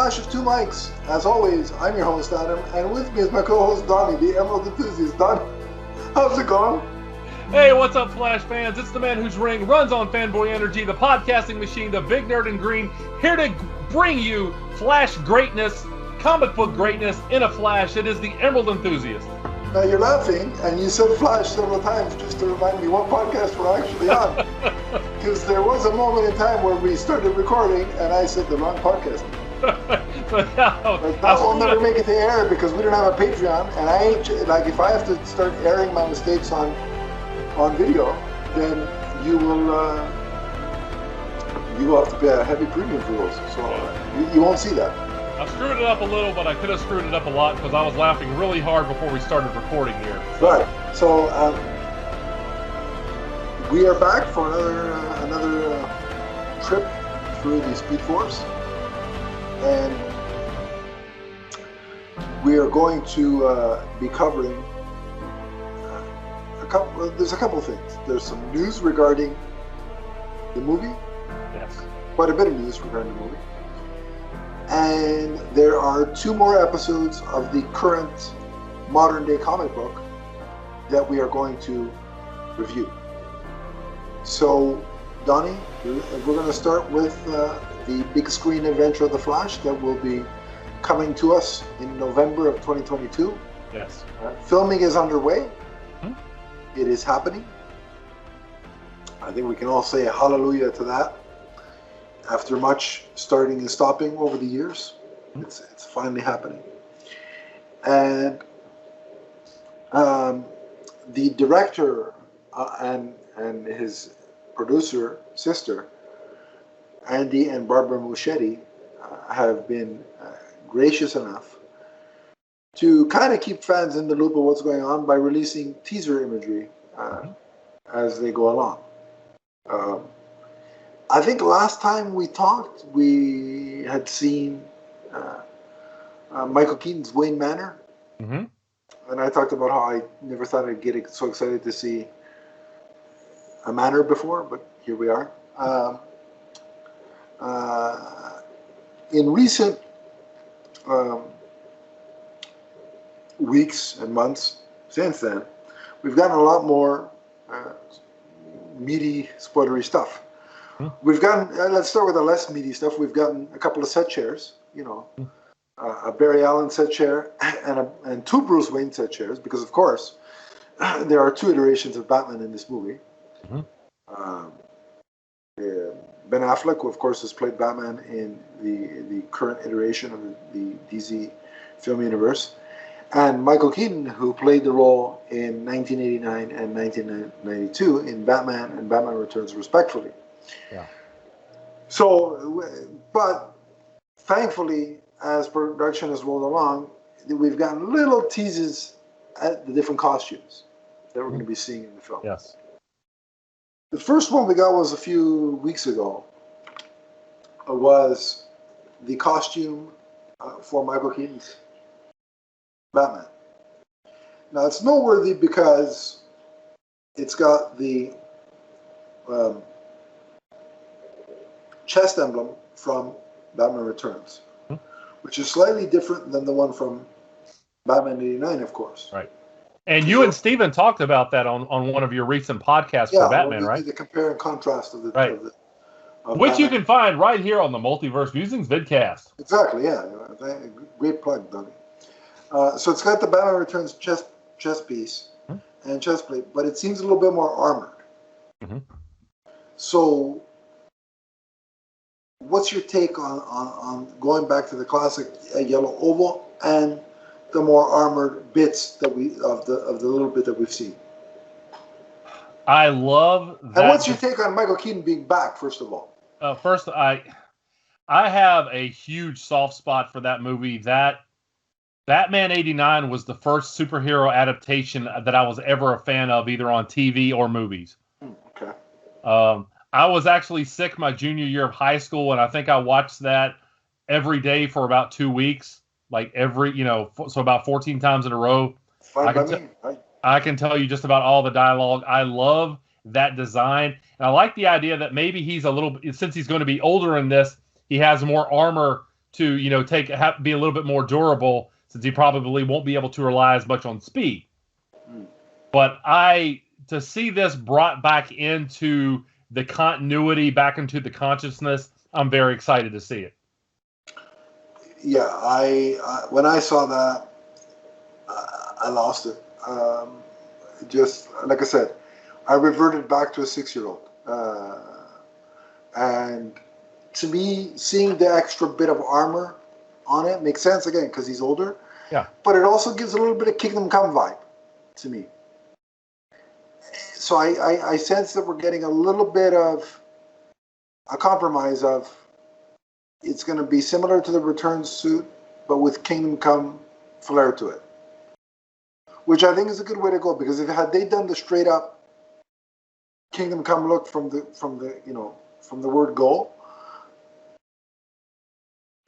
Flash of Two Mics. As always, I'm your host, Adam, and with me is my co-host, Donnie, the Emerald Enthusiast. Donnie, how's it going? Hey, what's up, Flash fans? It's the man whose ring runs on fanboy energy, the podcasting machine, the big nerd in green, here to bring you Flash greatness, comic book greatness in a flash. It is the Emerald Enthusiast. Now you're laughing, and you said Flash several times just to remind me what podcast we're actually on. Because there was a moment in time where we started recording, and I said the wrong podcast. But that will never make it to air because we don't have a Patreon, and I ain't, like, if I have to start airing my mistakes on video, then you will have to pay a heavy premium for those. So you won't see that. I screwed it up a little, but I could have screwed it up a lot because I was laughing really hard before we started recording here. Right. So we are back for another trip through the Speed Force, and we are going to be covering there's a couple of things. There's some news regarding the movie. Yes. Quite a bit of news regarding the movie. And there are 2 more episodes of the current modern day comic book that we are going to review. So, Donnie, we're going to start with the big screen adventure of The Flash that will be coming to us in November of 2022. Yes. Filming is underway. It is happening. I think we can all say hallelujah to that. After much starting and stopping over the years, it's finally happening. And the director and his producer sister, Andy and Barbara Muschietti, have been gracious enough to kind of keep fans in the loop of what's going on by releasing teaser imagery as they go along. I think last time we talked, we had seen Michael Keaton's Wayne Manor. And I talked about how I never thought I'd get so excited to see a manor before, but here we are. In recent weeks and months since then, we've gotten a lot more meaty, spoilery stuff. We've gotten, let's start with the less meaty stuff. We've gotten a couple of set chairs, a Barry Allen set chair and 2 Bruce Wayne set chairs, because of course there are 2 iterations of Batman in this movie. Ben Affleck, who of course has played Batman in the current iteration of the DC film universe, and Michael Keaton, who played the role in 1989 and 1992 in Batman and Batman Returns, respectively. Yeah. So, but thankfully, as production has rolled along, we've gotten little teases at the different costumes that we're going to be seeing in the film. Yes. The first one we got was a few weeks ago. Was the costume for Michael Keaton's Batman. Now it's noteworthy because it's got the chest emblem from Batman Returns, which is slightly different than the one from Batman '89, of course. Right. And you and Steven talked about that on one of your recent podcasts for Batman, right? The compare and contrast of the right. Which Batman. You can find right here on the Multiverse Musings vidcast. Exactly, yeah. Great plug, Donnie. So it's got the Batman Returns chest piece and chest plate, but it seems a little bit more armored. So what's your take on going back to the classic yellow oval and the more armored bits that of the little bit that we've seen? I love that. And what's your take on Michael Keaton being back, first of all? First, I have a huge soft spot for that movie. That Batman '89 was the first superhero adaptation that I was ever a fan of, either on TV or movies. Okay. I was actually sick my junior year of high school, and I think I watched that every day for about 2 weeks, like so about 14 times in a row. I can tell you just about all the dialogue. I love that design. And I like the idea that maybe he's since he's going to be older in this, he has more armor to be a little bit more durable, since he probably won't be able to rely as much on speed. But to see this brought back into the continuity, back into the consciousness, I'm very excited to see it. Yeah, I when I saw that, I lost it. Just like I said, I reverted back to a 6-year-old, and to me, seeing the extra bit of armor on it makes sense again because he's older. Yeah. But it also gives a little bit of Kingdom Come vibe to me. So I sense that we're getting a little bit of a compromise of it's going to be similar to the Return suit, but with Kingdom Come flair to it, which I think is a good way to go, because had they done the straight up Kingdom Come look from the word go,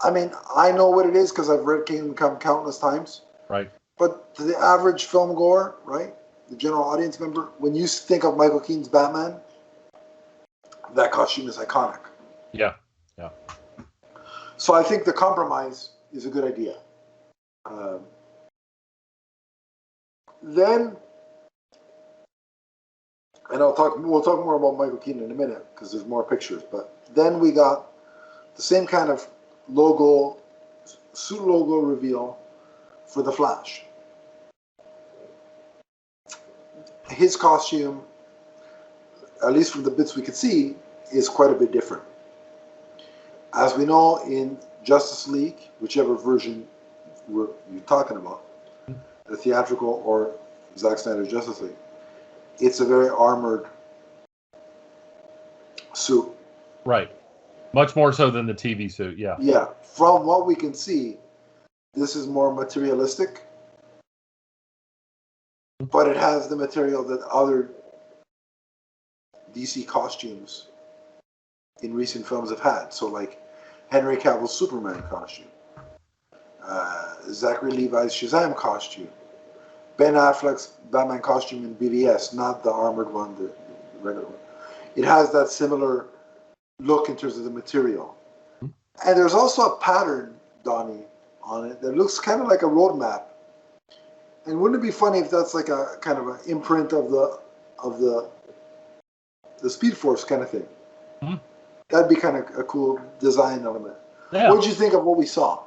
I mean, I know what it is because I've read Kingdom Come countless times. Right. But to the average film goer, right, the general audience member, when you think of Michael Keaton's Batman, that costume is iconic. Yeah. Yeah. So I think the compromise is a good idea. Then, and we'll talk more about Michael Keaton in a minute because there's more pictures. But then we got the same kind of suit logo reveal for the Flash. His costume, at least from the bits we could see, is quite a bit different. As we know, in Justice League, whichever version you're talking about, the theatrical or Zack Snyder's Justice League, it's a very armored suit. Right. Much more so than the TV suit, yeah. Yeah. From what we can see, this is more materialistic, but it has the material that other DC costumes in recent films have had. So, like Henry Cavill's Superman costume, Zachary Levi's Shazam costume, Ben Affleck's Batman costume in BVS, not the armored one, the regular one. It has that similar look in terms of the material. And there's also a pattern, Donnie, on it that looks kind of like a roadmap. And wouldn't it be funny if that's like a kind of an imprint of the Speed Force kind of thing? Mm-hmm. That'd be kind of a cool design element. Yeah. What did you think of what we saw?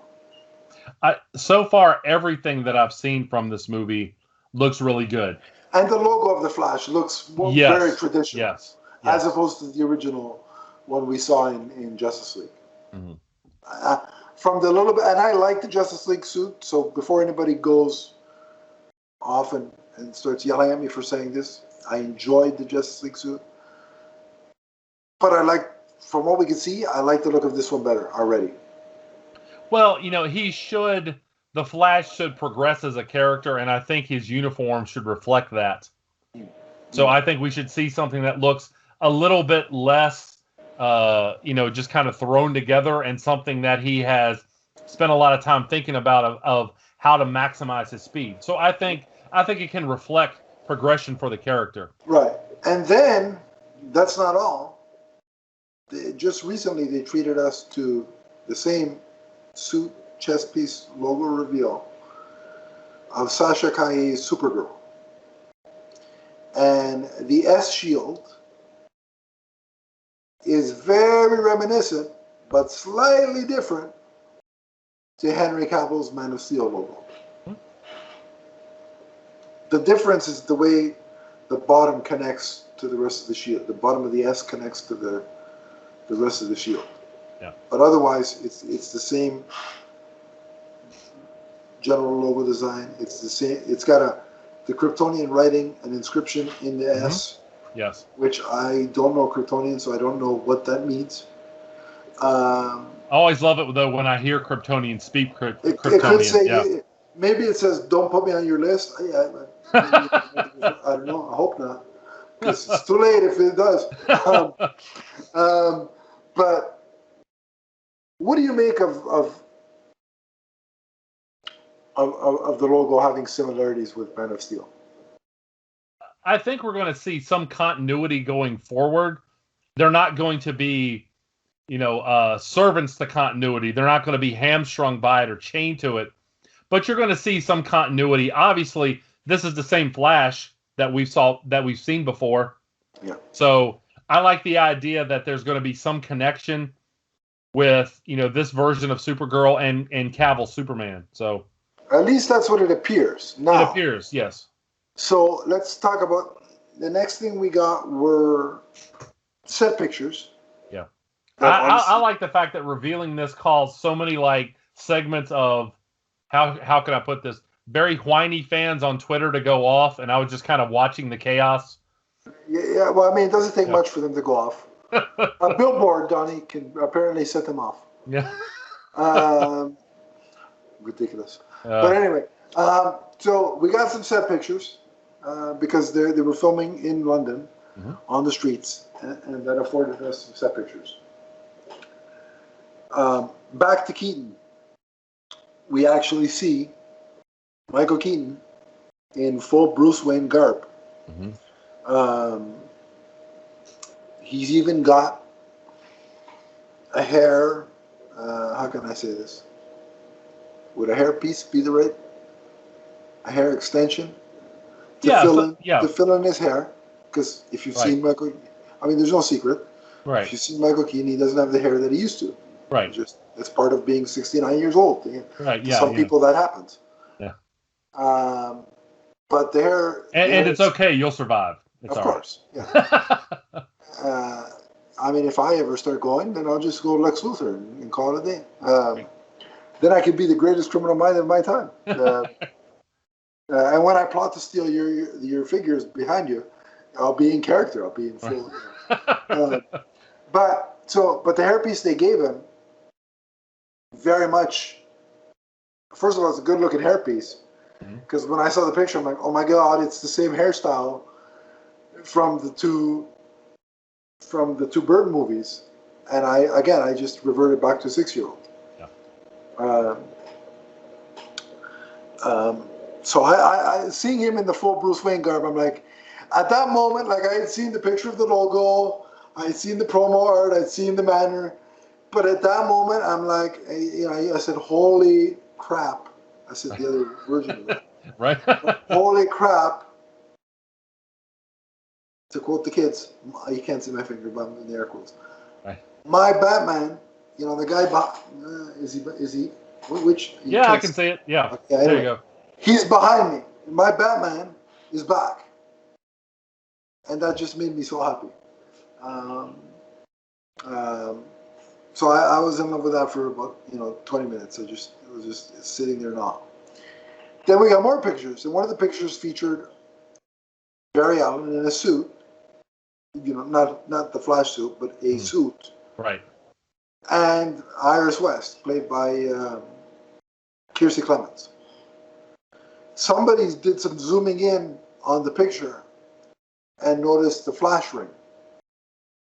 So far, everything that I've seen from this movie looks really good. And the logo of the Flash looks very traditional. Yes. As opposed to the original one we saw in Justice League. Mm-hmm. From the little bit, and I like the Justice League suit, so before anybody goes off and starts yelling at me for saying this, I enjoyed the Justice League suit. But from what we can see, I like the look of this one better already. Well, the Flash should progress as a character, and I think his uniform should reflect that. So I think we should see something that looks a little bit less, just kind of thrown together, and something that he has spent a lot of time thinking about of how to maximize his speed. So I think it can reflect progression for the character. Right. And then, that's not all. Just recently, they treated us to the same suit chest piece logo reveal of Sasha Calle's Supergirl. And the S shield is very reminiscent, but slightly different, to Henry Cavill's Man of Steel logo. The difference is the way the bottom connects to the rest of the shield. The bottom of the S connects to the rest of the shield. Yeah. But otherwise, it's the same general logo design. It's the same. It's got the Kryptonian writing, an inscription in the S. Yes. Which I don't know Kryptonian, so I don't know what that means. I always love it though when I hear Kryptonian speak Kryptonian. It could say, maybe it says, "Don't put me on your list." I don't know. I hope not, because it's too late if it does. But what do you make of the logo having similarities with Man of Steel? I think we're going to see some continuity going forward. They're not going to be servants to continuity. They're not going to be hamstrung by it or chained to it, but you're going to see some continuity. Obviously, this is the same Flash that we've seen before. Yeah. So I like the idea that there's going to be some connection with this version of Supergirl and Cavill's Superman. So at least that's what it appears. Now, it appears, yes. So let's talk about the next thing we got were set pictures. Yeah. I like the fact that revealing this caused so many segments of how can I put this, very whiny fans on Twitter to go off, and I was just kind of watching the chaos. Yeah, well, I mean, it doesn't take much for them to go off. A billboard, Donnie, can apparently set them off. Yeah. Ridiculous. But anyway, so we got some set pictures because they were filming in London on the streets, and that afforded us some set pictures. Back to Keaton. We actually see Michael Keaton in full Bruce Wayne garb. He's even got a hair, how can I say this? Would a hairpiece be the right? A hair extension to fill in his hair. Because if you've seen Michael, I mean, there's no secret. Right. If you've seen Michael Keaton, he doesn't have the hair that he used to. Right. It's part of being 69 years old. Right. To some people that happens. Yeah. But the hair. And it's okay. You'll survive. It's of course. Right. Yeah. I mean, if I ever start going, then I'll just go Lex Luthor and call it a day. Then I could be the greatest criminal mind of my time. And when I plot to steal your figures behind you, I'll be in character. I'll be in full. But the hairpiece they gave him, very much. First of all, it's a good looking hairpiece. Because when I saw the picture, I'm like, oh my god, it's the same hairstyle from the two Burton movies, and I just reverted back to a 6-year-old. So I seeing him in the full Bruce Wayne garb, I'm like, at that moment, I had seen the picture of the logo, I had seen the promo art, I'd seen the banner, but at that moment, I'm like, I said, holy crap. I said the other version of that. Right. Holy crap. To quote the kids, you can't see my finger, but I'm in the air quotes. Right. My Batman, the guy, is he, which? Yeah, I can see it. Yeah. Okay, anyway, there you go. He's behind me. My Batman is back. And that just made me so happy. So I was in love with that for about 20 minutes. It was just sitting there now. Then we got more pictures, and one of the pictures featured Barry Allen in a suit. Not the Flash suit, but a suit. Right. And Iris West, played by Kiersey Clemons. Somebody did some zooming in on the picture and noticed the Flash ring.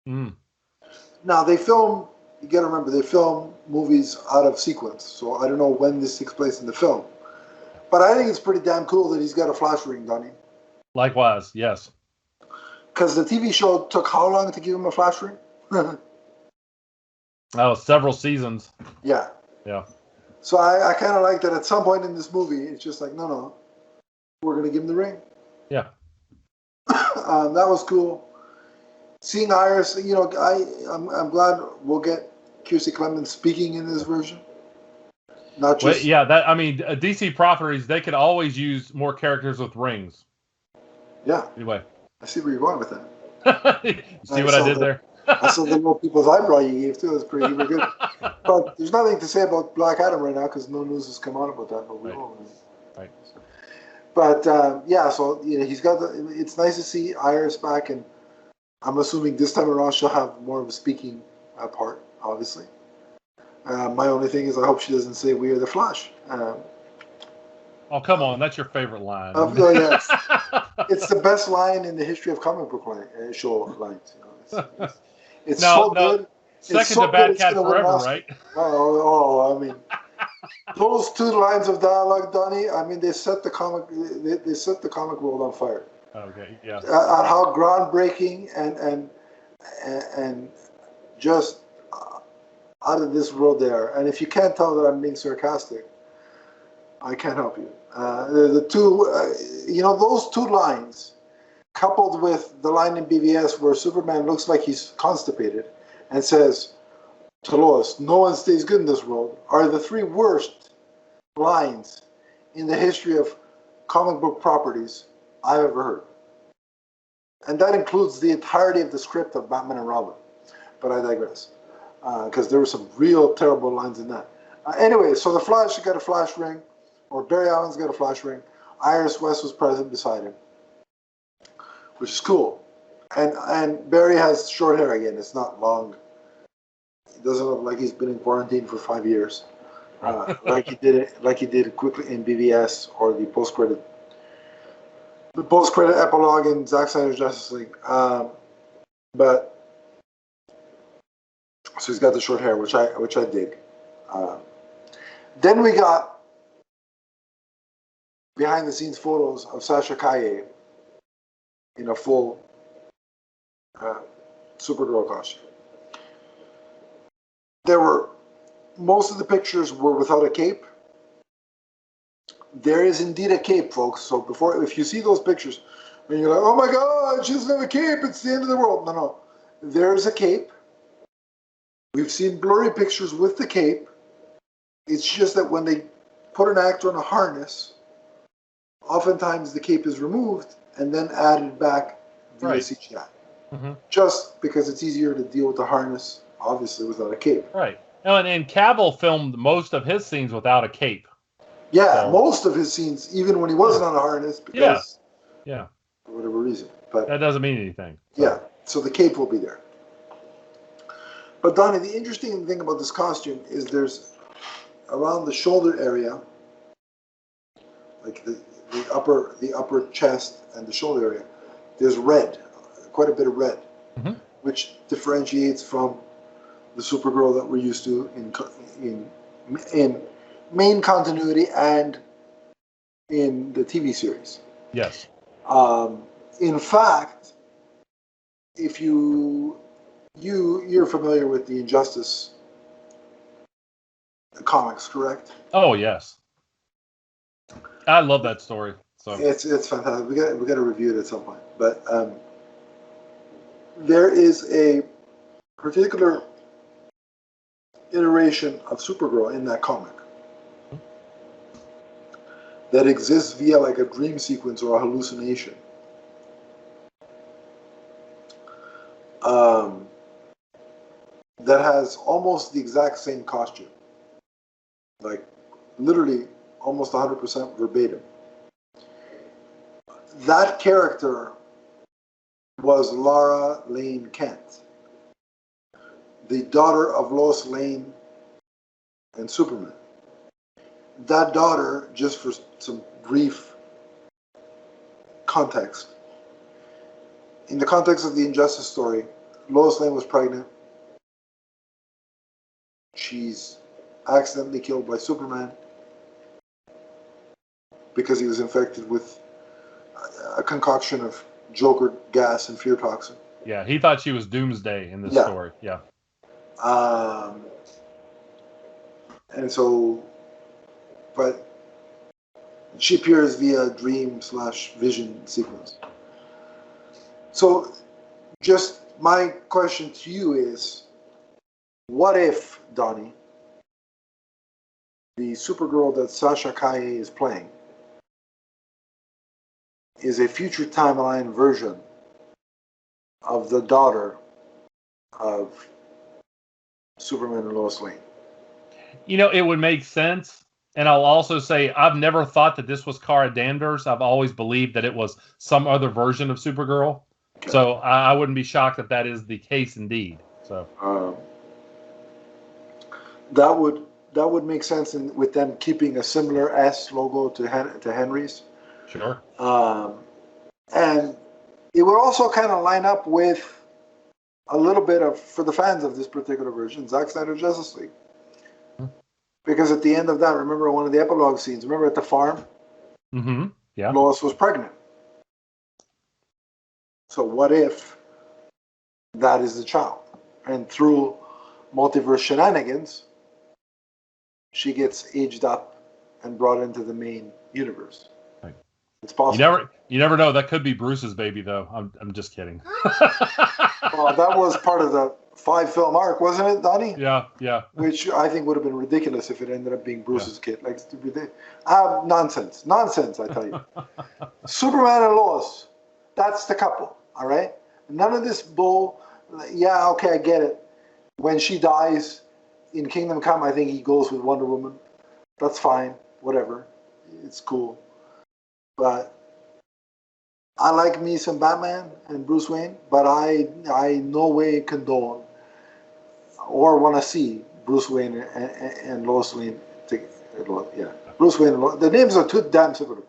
Now you got to remember, they film movies out of sequence, so I don't know when this takes place in the film. But I think it's pretty damn cool that he's got a Flash ring, Donnie. Likewise, yes. Because the TV show took how long to give him a Flash ring? Several seasons. Yeah. Yeah. So I kind of like that at some point in this movie, it's just like, no, we're going to give him the ring. Yeah. That was cool. Seeing Iris, I'm glad we'll get Kiersey Clemons speaking in this version. Not just... DC properties, they could always use more characters with rings. Yeah. Anyway. I see where you're going with that. You see what I did there? I saw the little people's eyebrow you gave, too. It was pretty good. But there's nothing to say about Black Adam right now because no news has come out about that. But we will. Right. But, so he's got it's nice to see Iris back, and I'm assuming this time around she'll have more of a speaking part, obviously. My only thing is I hope she doesn't say we are the Flash. Oh, come on. That's your favorite line. Yes. It's the best line in the history of comic book show lines. It's so good. Second to Bad Cat Forever, right? I mean, those two lines of dialogue, Donnie, I mean, they set the comic world on fire. Okay, yeah. How groundbreaking and just out of this world they are. And if you can't tell that I'm being sarcastic, I can't help you. The two, those two lines, coupled with the line in BVS where Superman looks like he's constipated and says to Lois, "No one stays good in this world," are the three worst lines in the history of comic book properties I've ever heard. And that includes the entirety of the script of Batman and Robin. But I digress, because there were some real terrible lines in that. Anyway, so the Flash got a flash ring, or Barry Allen's got a flash ring. Iris West was present beside him, which is cool. And Barry has short hair again. It's not long. It doesn't look like he's been in quarantine for 5 years, like he did quickly in BVS or the post-credit epilogue in Zack Snyder's Justice League. But so he's got the short hair, which I dig. Then we got behind-the-scenes photos of Sasha Calle in a full Supergirl costume. Most of the pictures were without a cape. There is indeed a cape, folks. So if you see those pictures, and you're like, "Oh my God, she doesn't have a cape, it's the end of the world." No. There's a cape. We've seen blurry pictures with the cape. It's just that when they put an actor in a harness, oftentimes the cape is removed and then added back via CGI. Mm-hmm. Just because it's easier to deal with the harness, obviously, without a cape. Right. And Cavill filmed most of his scenes without a cape. Yeah, so. Most of his scenes, even when he wasn't on a harness, because for whatever reason. But that doesn't mean anything. So. Yeah, so the cape will be there. But Donnie, the interesting thing about this costume is there's around the shoulder area, like the upper chest and the shoulder area, there's red, quite a bit of red, mm-hmm. which differentiates from the Supergirl that we're used to in main continuity and in the TV series. Yes. In fact, if you're familiar with the Injustice comics, correct? Oh yes. I love that story. So it's fantastic. We got to review it at some point. But there is a particular iteration of Supergirl in that comic that exists via like a dream sequence or a hallucination. That has almost the exact same costume. Like, literally almost 100% verbatim. That character was Lara Lane Kent, the daughter of Lois Lane and Superman. That daughter, just for some brief context, in the context of the Injustice story, Lois Lane was pregnant. She's accidentally killed by Superman because he was infected with a concoction of Joker gas and fear toxin. Yeah, he thought she was Doomsday in this story. Yeah. And so, but she appears via dream/vision sequence. So, just my question to you is, what if, Donnie, the Supergirl that Sasha Calle is playing is a future timeline version of the daughter of Superman and Lois Lane? It would make sense. And I'll also say I've never thought that this was Cara Danvers. I've always believed that it was some other version of Supergirl. Okay. So I wouldn't be shocked if that is the case indeed. So that would make sense with them keeping a similar S logo to Henry's. Sure. And it would also kind of line up with a little bit of, for the fans of this particular version, Zack Snyder's Justice League. Because at the end of that, remember one of the epilogue scenes, remember at the farm? Mm-hmm. Yeah. Lois was pregnant. So what if that is the child? And through multiverse shenanigans, she gets aged up and brought into the main universe. Right. It's possible. You never know. That could be Bruce's baby, though. I'm just kidding. Well, that was part of the 5-film arc, wasn't it, Donnie? Yeah. Which I think would have been ridiculous if it ended up being Bruce's kid. Like, nonsense, I tell you. Superman and Lois, that's the couple, all right? None of this bull. Yeah, okay, I get it. When she dies in Kingdom Come, I think he goes with Wonder Woman. That's fine, whatever. It's cool. But I like me some Batman and Bruce Wayne, but I no way condone or want to see Bruce Wayne and Lois Lane together. Yeah, Bruce Wayne and Lois. The names are too damn similar.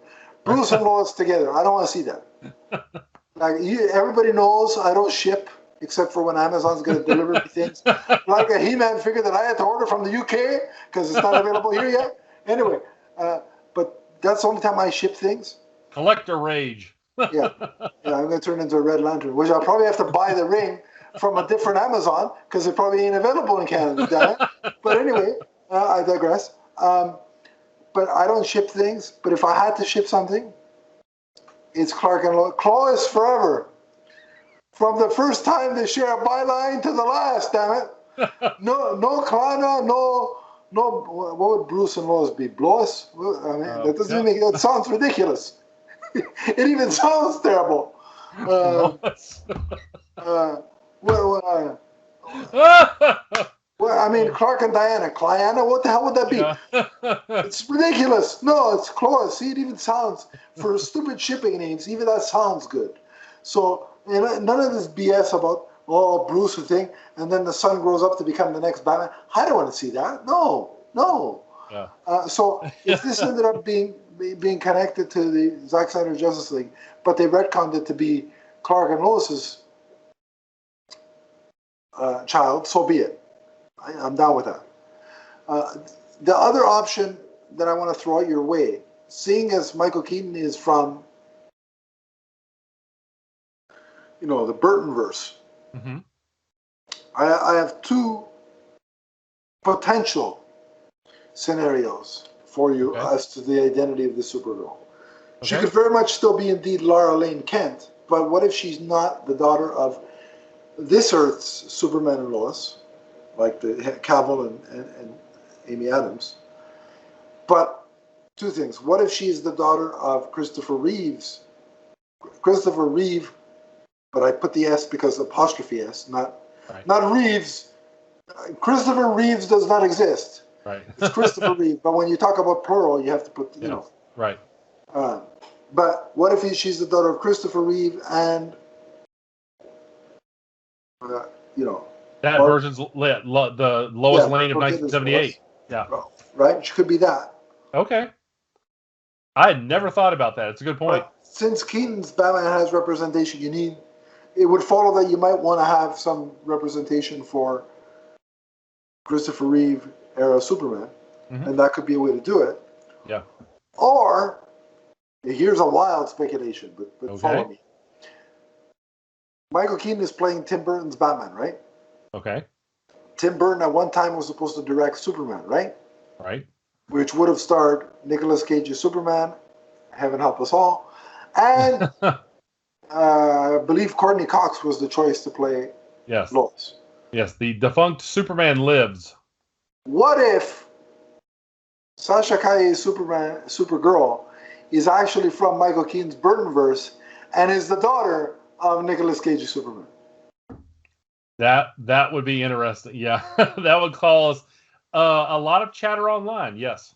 Bruce and Lois together. I don't want to see that. Like everybody knows, I don't ship except for when Amazon's going to deliver me things. Like a He-Man figure that I had to order from the UK because it's not available here yet. Anyway, but that's the only time I ship things. Collector rage. Yeah, I'm going to turn into a Red Lantern, which I'll probably have to buy the ring from a different Amazon because it probably ain't available in Canada, damn it. But anyway, I digress. But I don't ship things. But if I had to ship something, it's Clark and Lois. Claw is forever. From the first time they share a byline to the last, damn it. No Clara, no. What would Bruce and Lois be? Blois? I mean, that doesn't even make. That sounds ridiculous. It even sounds terrible. Well, I mean, Clark and Diana. Cliana, what the hell would that be? Yeah. It's ridiculous. No, it's Cloris. See, it even sounds, for stupid shipping names, even that sounds good. So, none of this BS about, Bruce and thing, and then the son grows up to become the next Batman. I don't want to see that. No. Yeah. So, if this ended up being connected to the Zack Snyder Justice League, but they retconned it to be Clark and Lois's child, so be it. I'm down with that. The other option that I want to throw out your way, seeing as Michael Keaton is from, the Burtonverse, mm-hmm. I have two potential scenarios for you as to the identity of the Supergirl. Okay. She could very much still be indeed Lara Lane Kent, but what if she's not the daughter of this Earth's Superman and Lois, like the Cavill and Amy Adams? But two things. What if she's the daughter of Christopher Reeve, but I put the S because apostrophe S, not Reeves. Christopher Reeves does not exist. Right. It's Christopher Reeve. But when you talk about plural, you have to put, Right. But what if she's the daughter of Christopher Reeve and, that version's the Lois Lane of 1978. Yeah. Right? She could be that. Okay. I had never thought about that. It's a good point. But since Keaton's Batman has representation, it would follow that you might want to have some representation for Christopher Reeve era Superman, and that could be a way to do it. Yeah. Or, here's a wild speculation, but follow me. Michael Keaton is playing Tim Burton's Batman, right? Okay. Tim Burton at one time was supposed to direct Superman, right? Right. Which would have starred Nicolas Cage's Superman, heaven help us all, and I believe Courtney Cox was the choice to play Lois. Yes, the defunct Superman lives. What if Sasha Calle's Supergirl is actually from Michael Keaton's Burtonverse and is the daughter of Nicolas Cage's Superman? That would be interesting. Yeah, that would cause a lot of chatter online. Yes.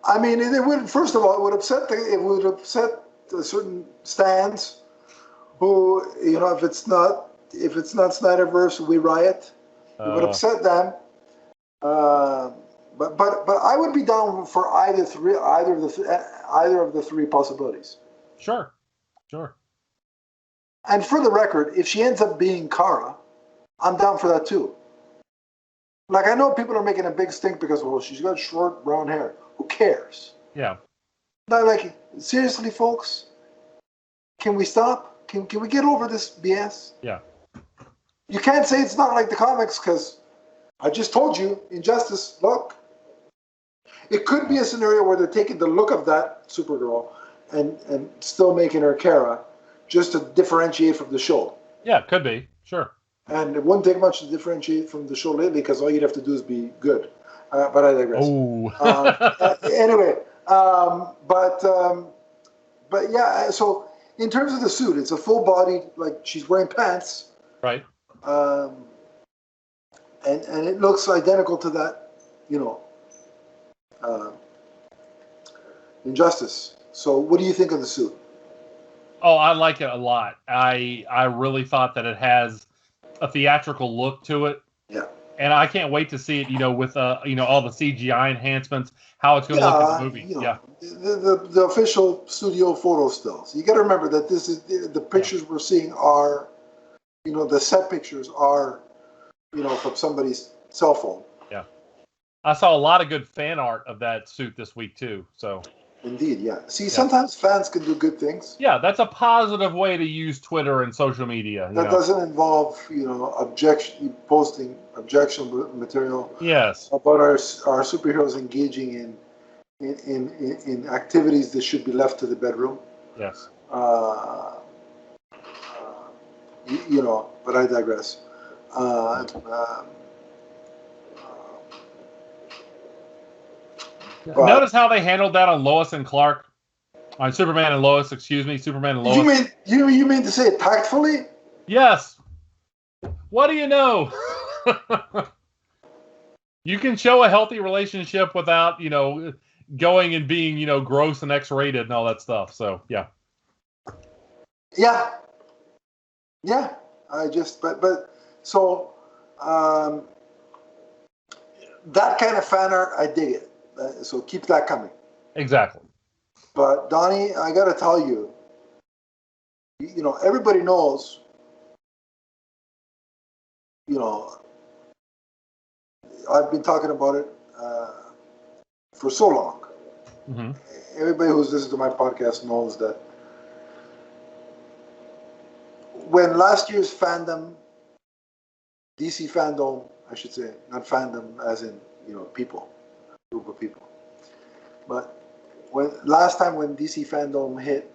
I mean, it would. First of all, it would upset the certain stands who, if it's not Snyderverse, we riot. It would upset them. But I would be down for either of the three possibilities. Sure. And for the record, if she ends up being Kara, I'm down for that too. Like, I know people are making a big stink because, she's got short brown hair. Who cares? Yeah. But like, seriously, folks, can we stop? Can we get over this BS? Yeah. You can't say it's not like the comics because I just told you, Injustice, look. It could be a scenario where they're taking the look of that Supergirl and still making her Kara, just to differentiate from the show. Yeah, could be. Sure. And it wouldn't take much to differentiate from the show lately because all you'd have to do is be good. But I digress. Oh. Anyway, but yeah. So in terms of the suit, it's a full body, like she's wearing pants. Right. And it looks identical to that, Injustice. So what do you think of the suit? Oh, I like it a lot. I really thought that it has a theatrical look to it. Yeah. And I can't wait to see it, with all the CGI enhancements, how it's going to look in the movie. The official studio photo stills. You got to remember that this is the pictures we're seeing are, the set pictures are, from somebody's cell phone. Yeah. I saw a lot of good fan art of that suit this week too. So. Indeed, yeah. See, sometimes fans can do good things. Yeah, that's a positive way to use Twitter and social media. That doesn't involve, posting objectionable material. Yes. About our superheroes engaging in activities that should be left to the bedroom. Yes. But I digress. Notice how they handled that on Lois and Clark, on Superman and Lois. Superman and Lois. You mean to say it tactfully? Yes. What do you know? You can show a healthy relationship without, going and being, gross and X-rated and all that stuff. So yeah. Yeah. Yeah. So that kind of fan art, I dig it. So keep that coming. Exactly. But Donnie, I got to tell you, everybody knows, I've been talking about it for so long. Mm-hmm. Everybody who's listened to my podcast knows that when last year's fandom, DC fandom, I should say, not fandom as in, people. Group of people. But last time when DC fandom hit,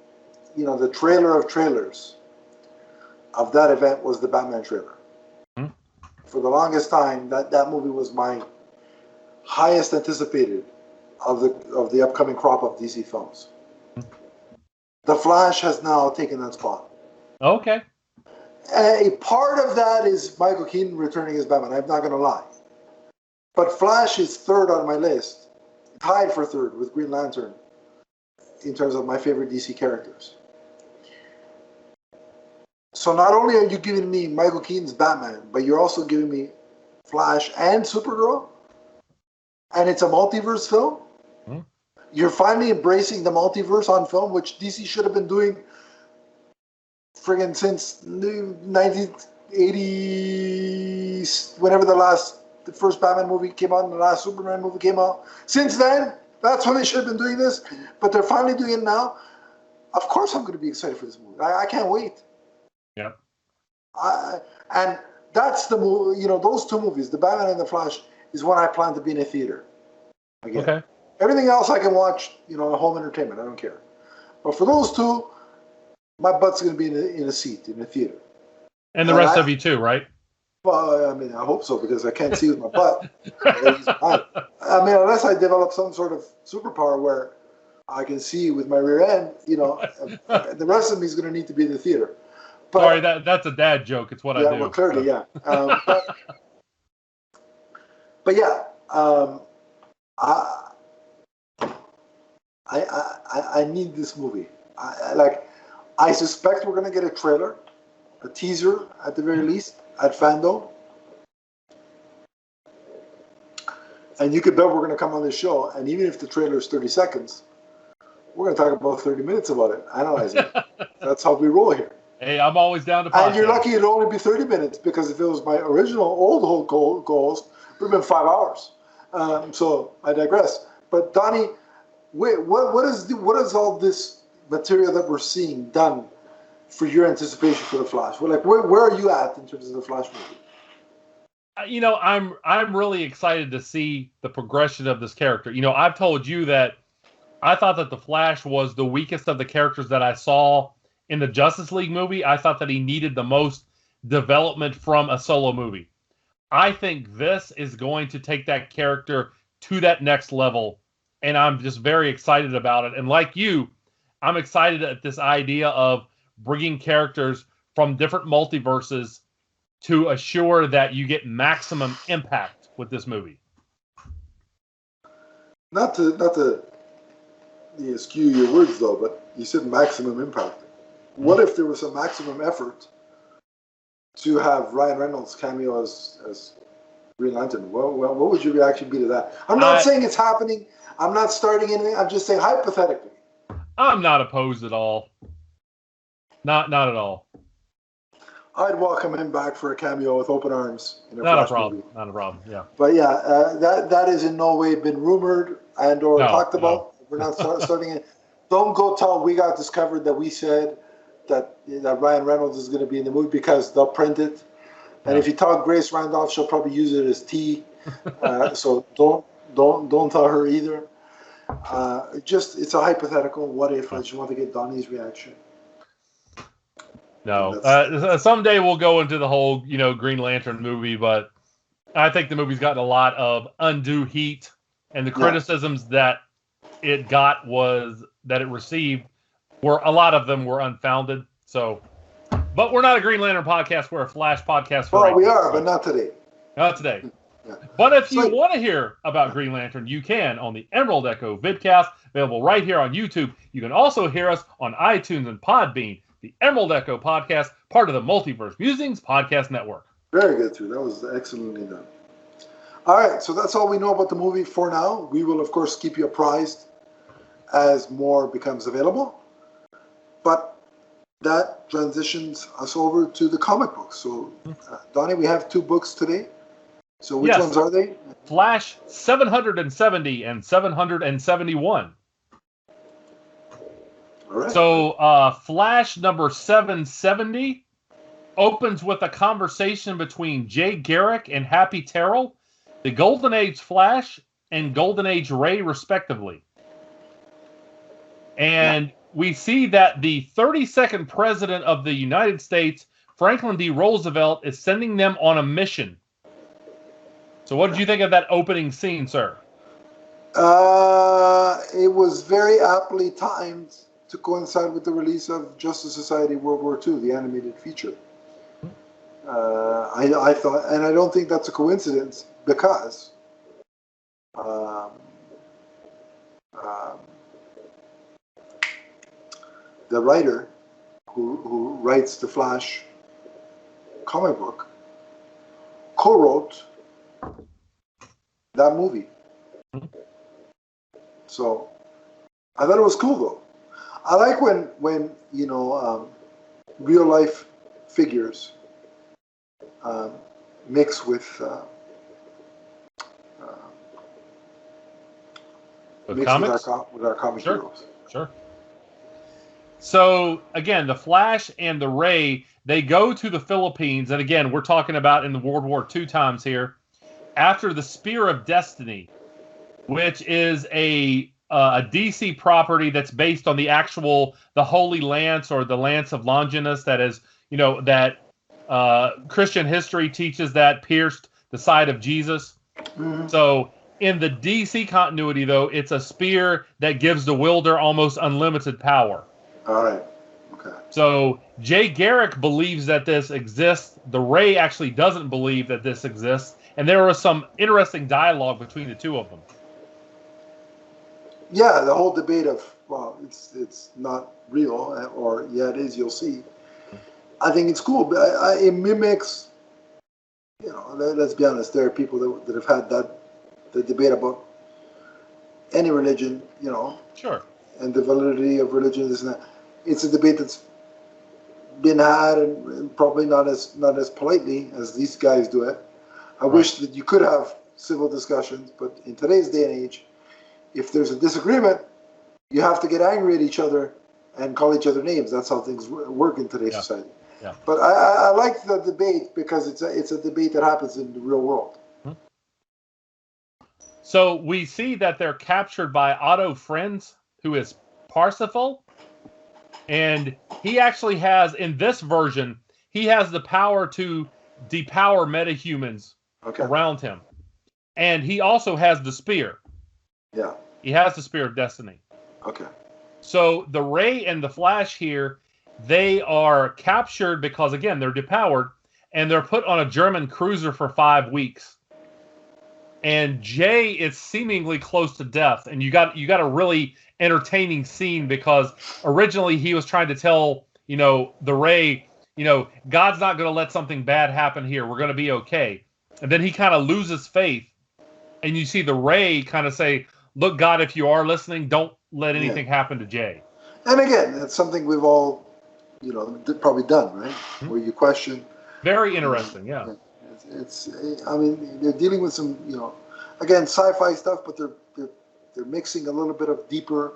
the trailer of trailers of that event was the Batman trailer. Mm-hmm. For the longest time, that movie was my highest anticipated of the upcoming crop of DC films. Mm-hmm. The Flash has now taken that spot. Okay. A part of that is Michael Keaton returning as Batman. I'm not going to lie. But Flash is third on my list, tied for third with Green Lantern in terms of my favorite DC characters. So not only are you giving me Michael Keaton's Batman, but you're also giving me Flash and Supergirl, and it's a multiverse film. Mm-hmm. You're finally embracing the multiverse on film, which DC should have been doing friggin' since 1980, whenever the first Batman movie came out and the last Superman movie came out. Since then, that's when they should have been doing this, but they're finally doing it now. Of course I'm going to be excited for this movie. I can't wait. Yeah. And that's the movie, those two movies, the Batman and the Flash, is when I plan to be in a theater. Again. Okay. Everything else I can watch, home entertainment. I don't care. But for those two, my butt's going to be in a seat, in a theater. And the rest of you too, right? Well, I hope so, because I can't see with my butt. Unless I develop some sort of superpower where I can see with my rear end, the rest of me is going to need to be in the theater. But, sorry, that's a dad joke. It's what I do. Yeah, well, clearly, yeah. But yeah, I need this movie. I suspect we're going to get a trailer, a teaser at the very least, at Fandom. And you could bet we're going to come on this show, and even if the trailer is 30 seconds, we're going to talk about 30 minutes about it, analyzing it. That's how we roll here. Hey, I'm always down to podcast. And you're lucky it'd only be 30 minutes, because if it was my original old co-host, it would have been 5 hours. So I digress. But Donnie, what is all this material that we're seeing done for your anticipation for the Flash? Where are you at in terms of the Flash movie? I'm really excited to see the progression of this character. I've told you that I thought that the Flash was the weakest of the characters that I saw in the Justice League movie. I thought that he needed the most development from a solo movie. I think this is going to take that character to that next level, and I'm just very excited about it. And like you, I'm excited at this idea of bringing characters from different multiverses to assure that you get maximum impact with this movie. Not to skew your words though, but you said maximum impact. What if there was a maximum effort to have Ryan Reynolds cameo as Green Lantern? What would your reaction be to that? I'm not saying it's happening. I'm not starting anything. I'm just saying hypothetically. I'm not opposed at all. Not at all. I'd welcome him back for a cameo with open arms. Not a problem. Movie. Not a problem. Yeah. But yeah, that is in no way been rumored or talked about. No. We're not starting it. Don't go tell We Got Discovered that we said that Ryan Reynolds is going to be in the movie, because they'll print it. And if you talk Grace Randolph, she'll probably use it as tea. So don't tell her either. It's a hypothetical. What if? I just want to get Donnie's reaction. No. Someday we'll go into the whole, Green Lantern movie, but I think the movie's gotten a lot of undue heat, and the criticisms that it received a lot of them were unfounded. So, but we're not a Green Lantern podcast. We're a Flash podcast. Well, we are, but not today. Not today. Yeah. But if you want to hear about Green Lantern, you can on the Emerald Echo vidcast, available right here on YouTube. You can also hear us on iTunes and Podbean. The Emerald Echo podcast, part of the Multiverse Musings podcast network. Very good, too. That was excellently done. All right, so that's all we know about the movie for now. We will, of course, keep you apprised as more becomes available. But that transitions us over to the comic books. So, Donnie, we have 2 books today. So which ones are they? Flash 770 and 771. All right. So Flash number 770 opens with a conversation between Jay Garrick and Happy Terrell, the Golden Age Flash and Golden Age Ray, respectively. And we see that the 32nd President of the United States, Franklin D. Roosevelt, is sending them on a mission. So what did you think of that opening scene, sir? It was very aptly timed to coincide with the release of Justice Society World War II, the animated feature. I thought, and I don't think that's a coincidence, because the writer who writes the Flash comic book co-wrote that movie. So I thought it was cool, though. I like when real life figures mix with comics? With our comic heroes. Sure. So again, the Flash and the Ray, they go to the Philippines, and again, we're talking about in the World War II times here, after the Spear of Destiny, which is a DC property that's based on the Holy Lance, or the Lance of Longinus, that is, that Christian history teaches that pierced the side of Jesus. Mm-hmm. So in the DC continuity, though, it's a spear that gives the wielder almost unlimited power. All right. Okay. So Jay Garrick believes that this exists. The Ray actually doesn't believe that this exists. And there was some interesting dialogue between the two of them. Yeah, the whole debate of, well, it's not real, or it is, you'll see. I think it's cool, but it mimics, let's be honest, there are people that have had the debate about any religion, Sure, and the validity of religion, this and that. It's a debate that's been had, and probably not as politely as these guys do it. I wish that you could have civil discussions, but in today's day and age, if there's a disagreement, you have to get angry at each other and call each other names. That's how things work in today's society. Yeah. But I like the debate because it's a debate that happens in the real world. So we see that they're captured by Otto Friends, who is Parsifal. And he actually has, in this version, he has the power to depower metahumans around him. And he also has the spear. Yeah. He has the Spear of Destiny. Okay. So the Ray and the Flash here, they are captured because, again, they're depowered, and they're put on a German cruiser for 5 weeks. And Jay is seemingly close to death. And you got a really entertaining scene because originally he was trying to tell, the Ray, God's not going to let something bad happen here. We're going to be okay. And then he kind of loses faith. And you see the Ray kind of say, look, God, if you are listening, don't let anything happen to Jay. And again, that's something we've all, probably done, right? Mm-hmm. Where you question. Very interesting, yeah. It's I mean, they're dealing with some, again, sci-fi stuff, but they're mixing a little bit of deeper,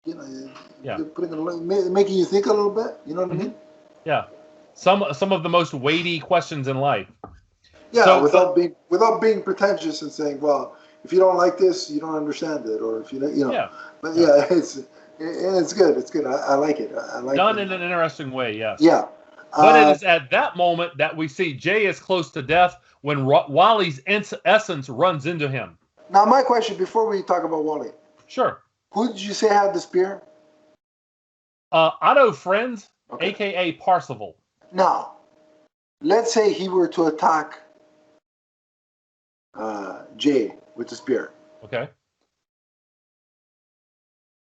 they're putting making you think a little bit. You know what I mean? Yeah. Some of the most weighty questions in life. Yeah, so, without being pretentious and saying, well, if you don't like this, you don't understand it, or if you Yeah. But yeah, it's good. It's good. I like it. I like done it. in an interesting way. Yes. Yeah. But it is at that moment that we see Jay is close to death when Wally's essence runs into him. Now, my question before we talk about Wally. Sure. Who did you say had the spear? Otto Friends, a.k.a. Parsifal. Now, let's say he were to attack Jay with the spear. Okay.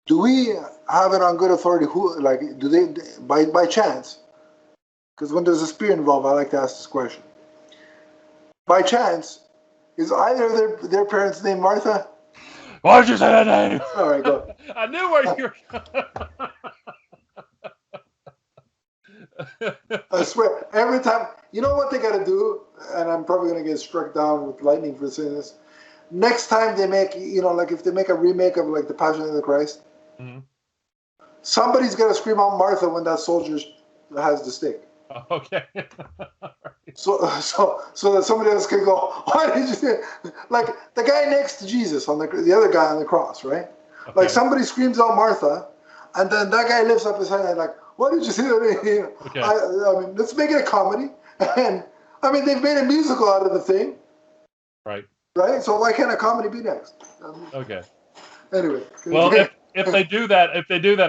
Do we have it on good authority? Do they, by chance? Because when there's a spear involved, I like to ask this question. By chance, is either of their parents named Martha? Why did you say that name? All right, go. I knew where you were. I swear, every time, you know what they got to do, and I'm probably going to get struck down with lightning for saying this. Next time they make, like if they make a remake of like The Passion of the Christ, somebody's got to scream out Martha when that soldier has the stick. Okay. So that somebody else can go, why did you say, like the guy next to Jesus on the other guy on the cross, right? Okay. Like somebody screams out Martha, and then that guy lifts up his hand and like, why did you say that? Okay. I mean, let's make it a comedy. And I mean, they've made a musical out of the thing. Right. Right? So why can't a comedy be next? Okay. Anyway. Well, if they do that,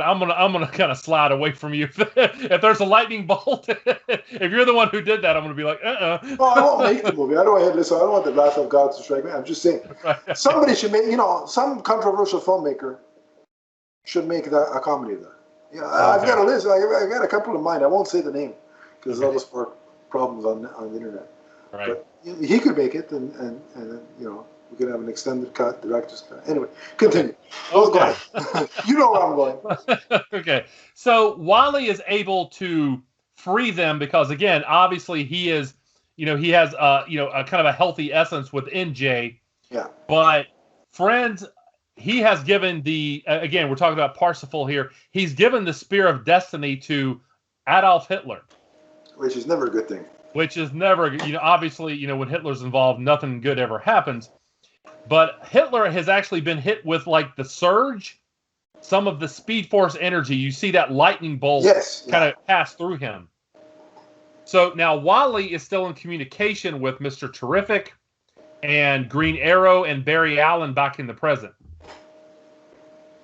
I'm gonna kind of slide away from you. If there's a lightning bolt, if you're the one who did that, I'm gonna be like, Well, I won't make the movie. I don't want the wrath of God to strike me. I'm just saying, somebody should make. Some controversial filmmaker should make that a comedy of that. I've got a list. I got a couple in mind. I won't say the name because that'll spark problems on the internet. Right. But he could make it, and we could have an extended cut, director's cut. Anyway, continue. Okay. You know where I'm going. Okay. So Wally is able to free them because, again, obviously he is, he has, a kind of a healthy essence within Jay. Yeah. But Friends, he has given again, we're talking about Parsifal here. He's given the Spear of Destiny to Adolf Hitler. Which is never a good thing. Which is never, obviously, when Hitler's involved, nothing good ever happens. But Hitler has actually been hit with, like, the surge, some of the Speed Force energy. You see that lightning bolt kind of pass through him. So now Wally is still in communication with Mr. Terrific and Green Arrow and Barry Allen back in the present.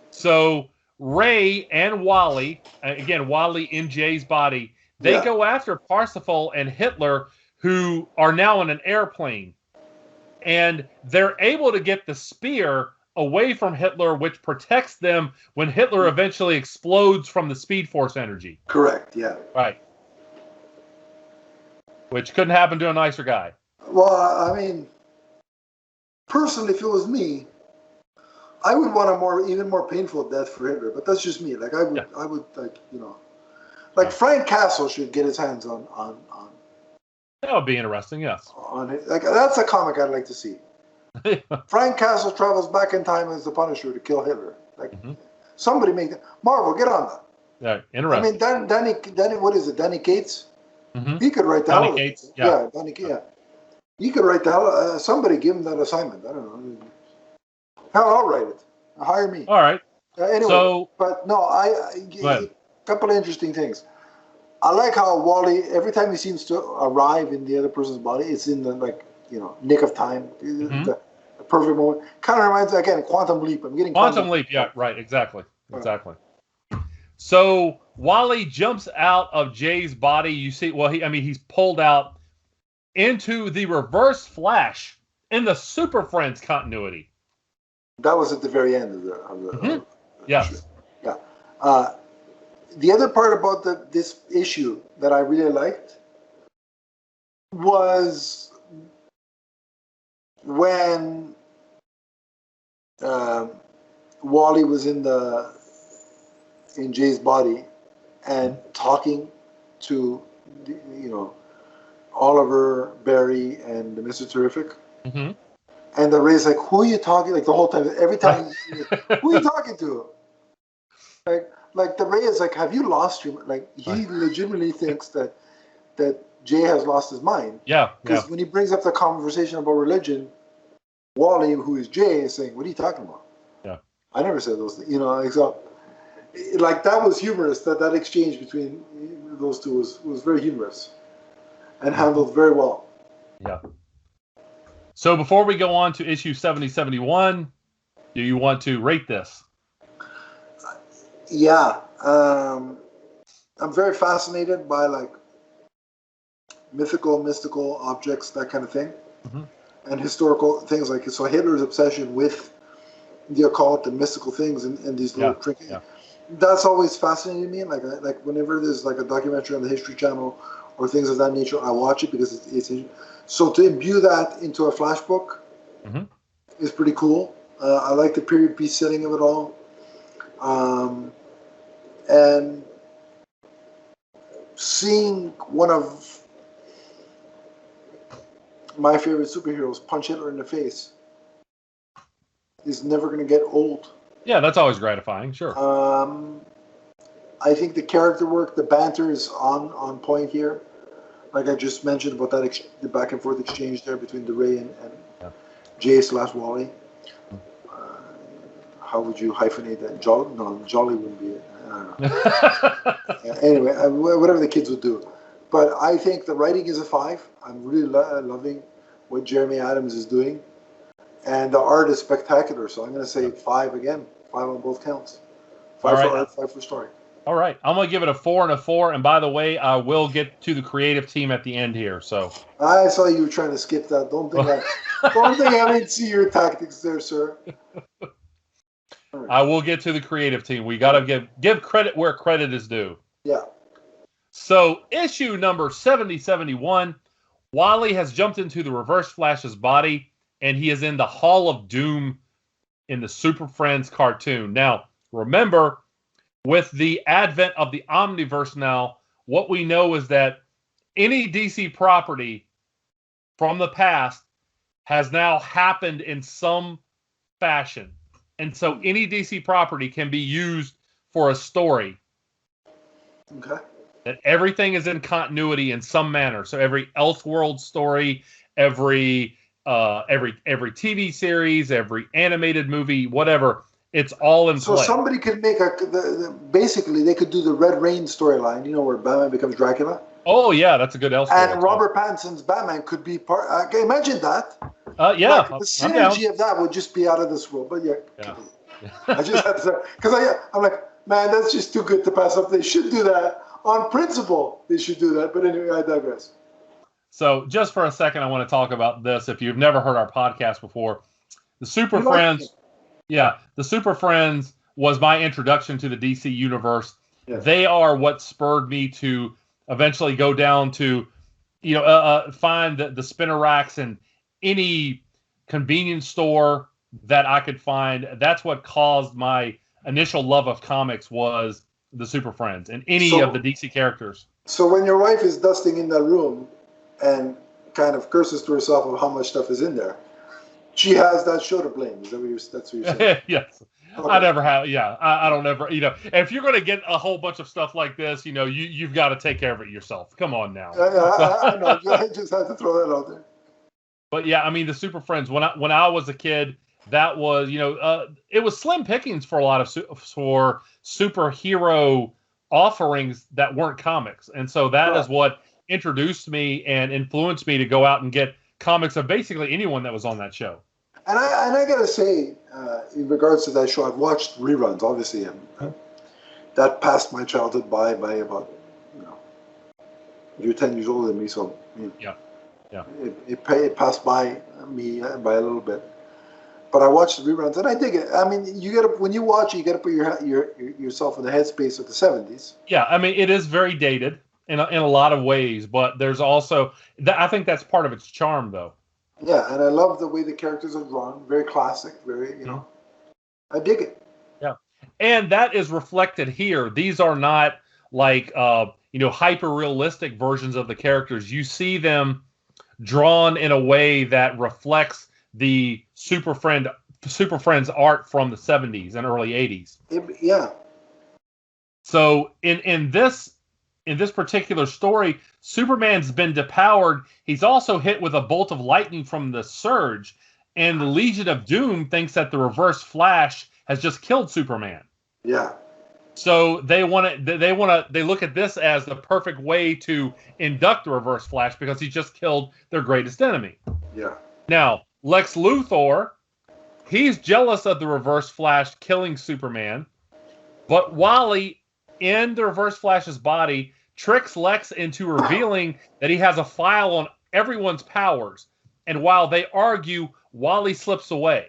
So Ray and Wally, again, Wally in Jay's body, they go after Parsifal and Hitler, who are now in an airplane. And they're able to get the spear away from Hitler, which protects them when Hitler eventually explodes from the Speed Force energy. Correct, yeah. Right. Which couldn't happen to a nicer guy. Well, I mean, personally, if it was me, I would want a even more painful death for Hitler. But that's just me. Like I would like Frank Castle should get his hands on. That would be interesting, yes. On it, like that's a comic I'd like to see. Frank Castle travels back in time as the Punisher to kill Hitler. Like somebody make that. Marvel, get on that. Yeah, I interesting. mean, Danny, what is it? Danny Cates? Mm-hmm. He could write the Donnie hell. Cates. Yeah, Donnie Cates. Yeah. He could write the hell. Somebody give him that assignment. I don't know. Hell, I'll write it. Hire me. All right. Anyway, So, but no, a couple of interesting things. I like how Wally, every time he seems to arrive in the other person's body, it's in the nick of time, the perfect moment. Kind of reminds me, again, Quantum Leap. I'm getting Quantum Leap. Yeah, right. Exactly. So Wally jumps out of Jay's body. You see, well, he's pulled out into the Reverse Flash in the Super Friends continuity. That was at the very end of the yes. Yeah. The other part about this issue that I really liked was when Wally was in Jay's body and talking to Oliver, Barry, and Mr. Terrific. Mm-hmm. And the Ray's like, who are you talking? Like the whole time, every time, who are you talking to? Like the Ray is like, have you lost your? Like he legitimately thinks that Jay has lost his mind. Yeah. Because when he brings up the conversation about religion, Wally, who is Jay, is saying, "What are you talking about?" Yeah. I never said those things. So, like that was humorous. That exchange between those two was very humorous and handled very well. Yeah. So before we go on to issue 7071, do you want to rate this? Yeah. I'm very fascinated by like mystical objects, that kind of thing, and historical things like so. Hitler's obsession with the occult and mystical things and these little trinkets. Yeah. That's always fascinating me. Like whenever there's like a documentary on the History Channel or things of that nature, I watch it because it's so to imbue that into a Flash book is pretty cool. I like the period piece setting of it all, and seeing one of my favorite superheroes punch Hitler in the face is never going to get old. Yeah, that's always gratifying. Sure. I think the character work, the banter is on point here. Like I just mentioned about that the back and forth exchange there between the Ray and Jay/Wally. How would you hyphenate that? Jolly wouldn't be it. I don't know. Anyway, whatever the kids would do. But I think the writing is a 5. I'm really loving what Jeremy Adams is doing. And the art is spectacular. So I'm going to say 5 again. 5 on both counts. 5 for art, 5 for story. All right. I'm going to give it a 4 and a 4. And by the way, I will get to the creative team at the end here. So I saw you trying to skip that. Don't think I didn't see your tactics there, sir. Right. I will get to the creative team. We got to give credit where credit is due. Yeah. So issue number 7071, Wally has jumped into the Reverse Flash's body, and he is in the Hall of Doom in the Super Friends cartoon. Now, remember, with the advent of the Omniverse now, what we know is that any DC property from the past has now happened in some fashion. And so any DC property can be used for a story. Okay. That everything is in continuity in some manner. So every Elseworld story, every TV series, every animated movie, whatever, it's all in play. So somebody could make basically they could do the Red Rain storyline, where Batman becomes Dracula. Oh yeah, that's a good Elseworld. And Robert Pattinson's Batman could be part. Imagine that. Yeah, like, the synergy of that would just be out of this world. But yeah. I just had to say because I'm like, man, that's just too good to pass up. They should do that on principle. They should do that. But anyway, I digress. So just for a second, I want to talk about this. If you've never heard our podcast before, the Super Friends. Yeah, the Super Friends was my introduction to the DC universe. Yeah. They are what spurred me to eventually go down to, find the spinner racks and any convenience store that I could find. That's what caused my initial love of comics was the Super Friends and any of the DC characters. So when your wife is dusting in that room and kind of curses to herself of how much stuff is in there, she has that show to blame. Is that what that's what you're saying? Yes. Okay. I never have. Yeah, I don't ever. If you're going to get a whole bunch of stuff like this, you've got to take care of it yourself. Come on now. I know. I just had to throw that out there. But yeah, I mean, the Super Friends. When I was a kid, that was it was slim pickings for a lot of for superhero offerings that weren't comics, and so that is what introduced me and influenced me to go out and get comics of basically anyone that was on that show. And I gotta say, in regards to that show, I've watched reruns, obviously, and that passed my childhood by about, you're 10 years older than me, so yeah. It passed by me by a little bit. But I watched the reruns, and I dig it. I mean, when you watch it, you got to put yourself in the headspace of the 70s. Yeah, I mean, it is very dated in a lot of ways, but there's also I think that's part of its charm, though. Yeah, and I love the way the characters are drawn. Very classic. Very, I dig it. Yeah, and that is reflected here. These are not like hyper realistic versions of the characters. You see them drawn in a way that reflects the Super Friends art from the 70s and early 80s. Yeah. So in this particular story, Superman's been depowered. He's also hit with a bolt of lightning from the Surge, and the Legion of Doom thinks that the Reverse Flash has just killed Superman. Yeah. So they look at this as the perfect way to induct the Reverse Flash because he just killed their greatest enemy. Yeah. Now, Lex Luthor, he's jealous of the Reverse Flash killing Superman, but Wally, in the Reverse Flash's body, tricks Lex into revealing that he has a file on everyone's powers. And while they argue, Wally slips away.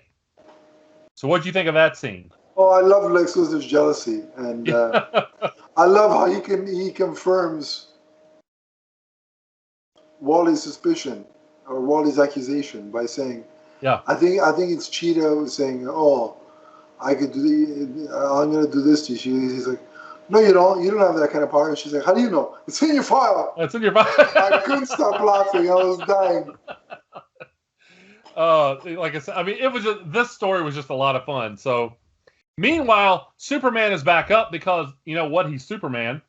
So what do you think of that scene? Oh, I love Lex Luthor's jealousy, and I love how he confirms Wally's suspicion or Wally's accusation by saying, "Yeah, I think it's Cheetah saying, oh, I'm gonna do this to you." He's like, "No, you don't. You don't have that kind of power." And she's like, "How do you know? It's in your file." It's in your file. I couldn't stop laughing. I was dying. Like I said, I mean, this story was just a lot of fun. So, meanwhile, Superman is back up because he's Superman,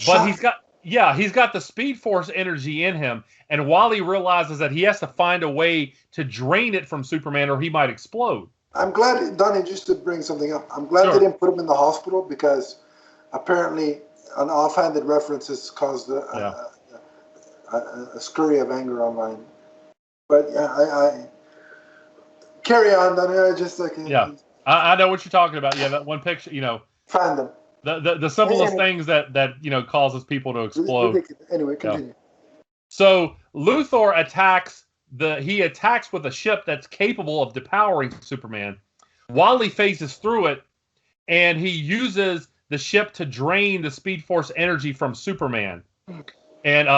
but he's got the Speed Force energy in him, and Wally realizes that he has to find a way to drain it from Superman, or he might explode. I'm glad, Donnie, just to bring something up. I'm glad they didn't put him in the hospital because apparently an offhanded reference has caused a scurry of anger online. But I carry on, Donnie. I know what you're talking about. Yeah, that one picture, fandom. The simplest things that causes people to explode. Anyway, continue. So Luthor attacks with a ship that's capable of depowering Superman. Wally phases through it, and he uses the ship to drain the Speed Force energy from Superman. And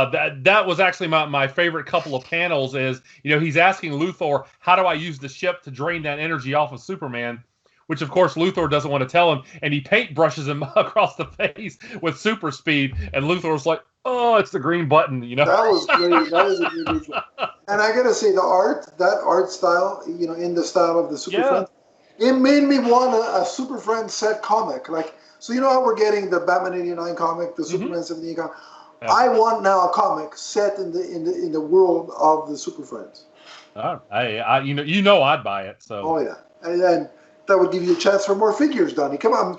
that was actually my favorite couple of panels is, he's asking Luthor, how do I use the ship to drain that energy off of Superman? Which, of course, Luthor doesn't want to tell him, and he paintbrushes him across the face with super speed, and Luthor's like, oh, it's the green button, That was great. That was a good visual. And I got to say, that art style, in the style of the Super Friends, it made me want a Super Friends set comic. Like, so how we're getting the Batman 89 comic, the Superman 78 comic? Yeah. I want now a comic set in the world of the Super Friends. I'd buy it. So. Oh yeah, and then that would give you a chance for more figures, Donnie. Come on, I'm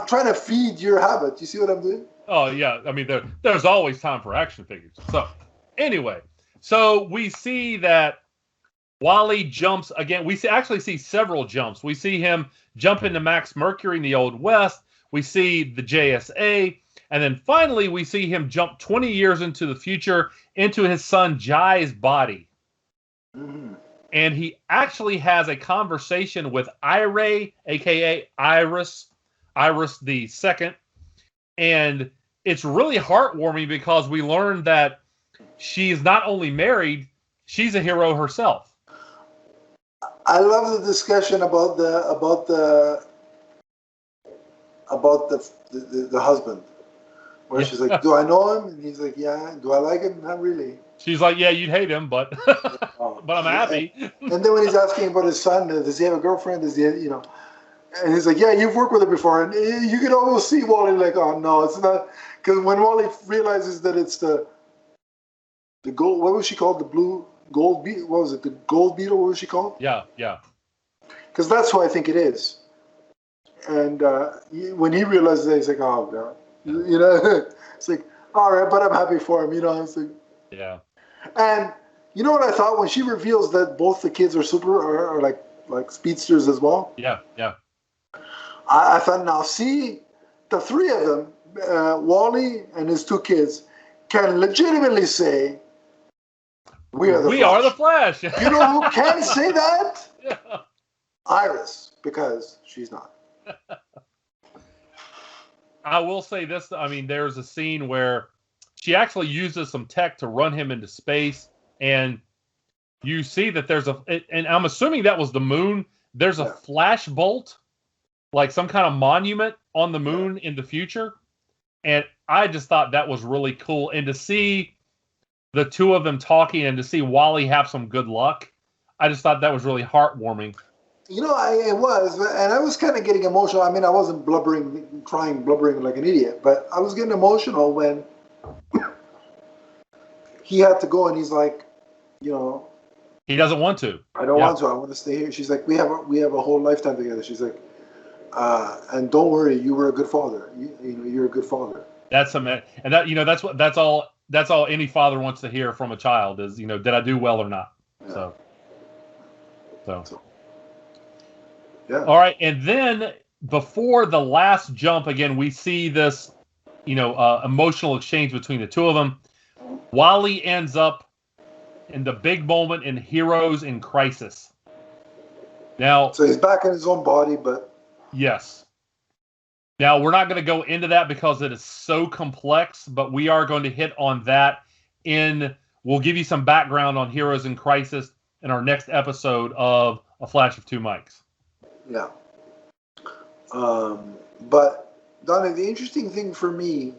trying to feed your habit. You see what I'm doing? Oh yeah, I mean there's always time for action figures. So anyway, we see that Wally jumps again. We actually see several jumps. We see him jump into Max Mercury in the Old West. We see the JSA. And then finally, we see him jump 20 years into the future into his son Jai's body. Mm-hmm. And he actually has a conversation with Ira, a.k.a. Iris the Second. And it's really heartwarming because we learned that she's not only married, she's a hero herself. I love the discussion about the husband. Where she's like, do I know him? And he's like, yeah. Do I like him? Not really. She's like, yeah, you'd hate him, but but I'm happy. And then when he's asking about his son, does he have a girlfriend? Does he, And he's like, yeah, you've worked with her before. And you can almost see Wally like, oh, no, it's not. Because when Wally realizes that it's the gold, what was she called? The blue gold beetle? What was it? The gold beetle? What was she called? Yeah, yeah. Because that's who I think it is. And when he realizes that, he's like, oh, God. You know, it's like, all right, but I'm happy for him. You know, it's like, yeah. And you know what I thought when she reveals that both the kids are are like speedsters as well? Yeah, yeah. I thought, now see, the three of them, Wally and his two kids, can legitimately say, we are the Flash. You know who can say that? Yeah. Iris, because she's not. I will say this. I mean, there's a scene where she actually uses some tech to run him into space, and you see that there's and I'm assuming that was the moon. There's a flash bolt, like some kind of monument on the moon in the future. And I just thought that was really cool. And to see the two of them talking and to see Wally have some good luck, I just thought that was really heartwarming. You know, it was, and I was kind of getting emotional. I mean, I wasn't blubbering like an idiot, but I was getting emotional when he had to go, and he's like, you know, he doesn't want to. I don't want to. I want to stay here. She's like, we have a whole lifetime together. She's like, and don't worry, you were a good father. You know, you're a good father. That's and that, you know, that's all any father wants to hear from a child is, you know, did I do well or not? Yeah. So. Yeah. All right, and then before the last jump, again, we see this, you know, emotional exchange between the two of them. Wally ends up in the big moment in Heroes in Crisis. Now, so he's back in his own body, but yes. Now, we're not going to go into that because it is so complex, but we are going to hit on that we'll give you some background on Heroes in Crisis in our next episode of A Flash of Two Mics. Yeah. But, Donnie, the interesting thing for me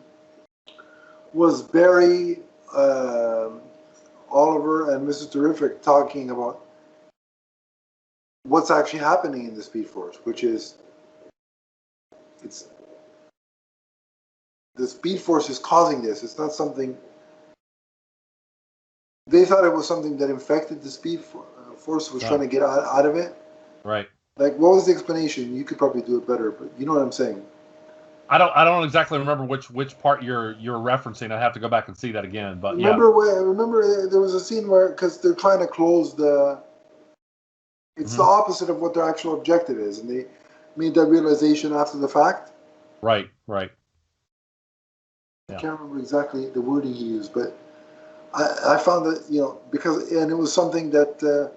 was Barry, Oliver, and Mrs. Terrific talking about what's actually happening in the Speed Force, which is the Speed Force is causing this. It's not something. They thought it was something that infected the Speed Force, was trying to get out of it. Right. Like, what was the explanation? You could probably do it better, but you know what I'm saying. I don't exactly remember which part you're referencing. I have to go back and see that again. But remember there was a scene where, because they're trying to close it's the opposite of what their actual objective is, and they made that realization after the fact. Right. Yeah. I can't remember exactly the wording he used, but I found that, you know, and it was something that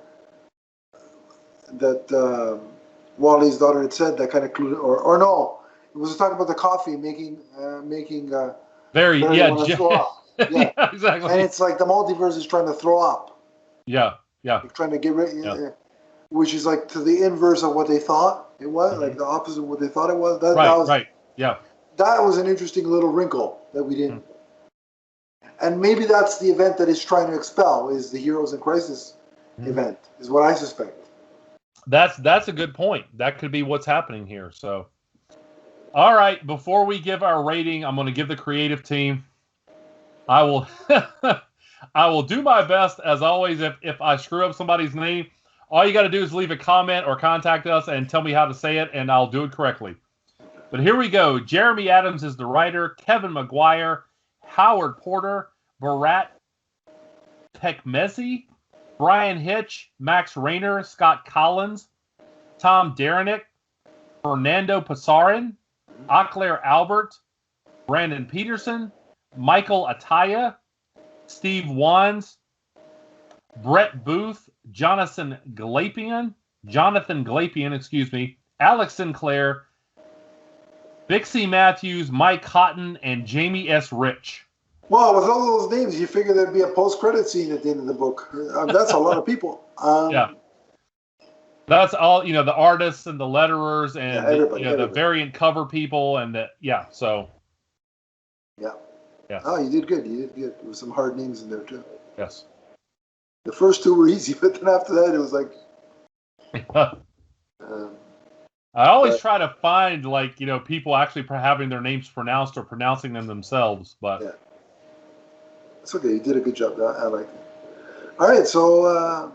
Wally's daughter had said that kind of clued, or no, it was talking about the coffee making very throw up. Yeah, exactly. And it's like the multiverse is trying to throw up. Yeah. Like trying to get rid, which is like to the inverse of what they thought it was, like the opposite of what they thought it was. Right. Yeah. That was an interesting little wrinkle that we didn't. And maybe that's the event that it's trying to expel, is the Heroes in Crisis event, is what I suspect. That's a good point. That could be what's happening here. So, all right, before we give our rating, I'm going to give the creative team. I will I will do my best, as always. If I screw up somebody's name, all you got to do is leave a comment or contact us and tell me how to say it, and I'll do it correctly. But here we go. Jeremy Adams is the writer. Kevin McGuire, Howard Porter, Barat Pekmezi, Brian Hitch, Max Rayner, Scott Collins, Tom Derenick, Fernando Pasarin, Auclair Albert, Brandon Peterson, Michael Ataya, Steve Wands, Brett Booth, Jonathan Glapian, Alex Sinclair, Bixie Matthews, Mike Cotton, and Jamie S. Rich. Well, with all those names, you figure there'd be a post-credit scene at the end of the book. That's a lot of people. Yeah. That's all, you know, the artists and the letterers and the variant cover people and so. Yeah. Oh, you did good. There were some hard names in there, too. Yes. The first two were easy, but then after that, it was like... I always try to find, like, people actually having their names pronounced or pronouncing them themselves, but yeah, it's okay. You did a good job. I like it. All right, so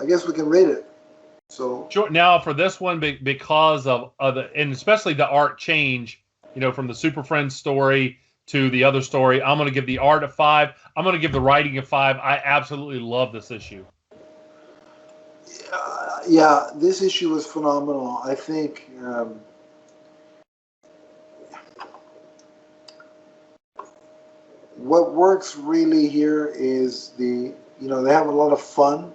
I guess we can rate it. So sure. Now for this one, because of and especially the art change, from the Super Friends story to the other story, I'm going to give the art a 5. I'm going to give the writing a 5. I absolutely love this issue. Yeah, this issue was phenomenal. I think what works really here is they have a lot of fun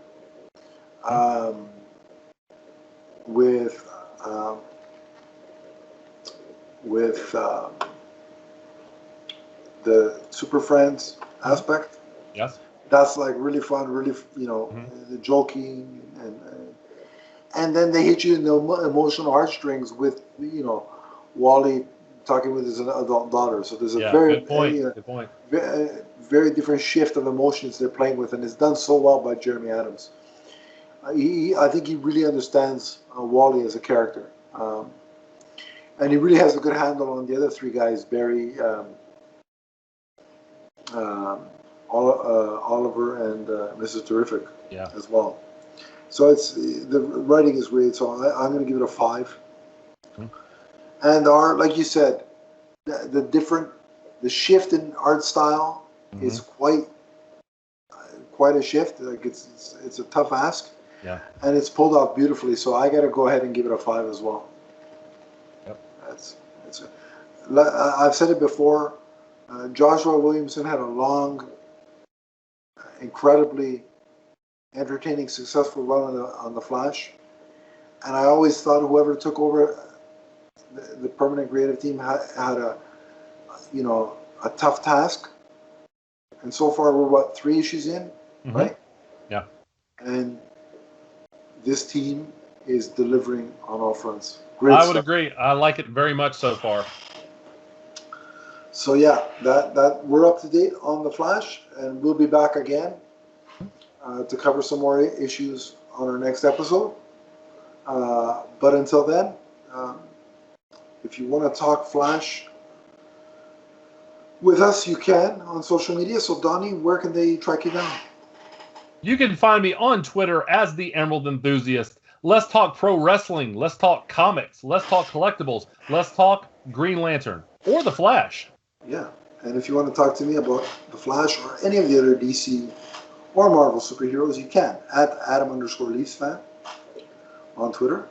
with the Super Friends aspect. Yes. That's like really fun, really, the joking and then they hit you in the emotional heartstrings with, Wally talking with his adult daughter. So there's a good point. Very different shift of emotions they're playing with, and it's done so well by Jeremy Adams. I think he really understands Wally as a character, and he really has a good handle on the other three guys, Barry, Oliver, and Mrs. Terrific, as well. So the writing is great. So I'm going to give it a 5. And like you said, the shift in art style is quite a shift. Like it's a tough ask. Yeah. And it's pulled off beautifully. So I got to go ahead and give it a 5 as well. Yep. I've said it before. Joshua Williamson had a long, incredibly entertaining, successful run on the Flash, and I always thought whoever took over the permanent creative team had a tough task. And so far we're 3 issues in, right? Yeah. And this team is delivering on all fronts. Great I stuff. would agree. I like it very much so far. So yeah, that we're up to date on the Flash, and we'll be back again to cover some more issues on our next episode. But until then, if you want to talk Flash with us, you can on social media. So Donnie, where can they track you down? You can find me on Twitter as the Emerald Enthusiast. Let's talk pro wrestling. Let's talk comics. Let's talk collectibles. Let's talk Green Lantern or the Flash. Yeah, and if you want to talk to me about the Flash or any of the other DC or Marvel superheroes, you can at Adam_LeafsFan on Twitter.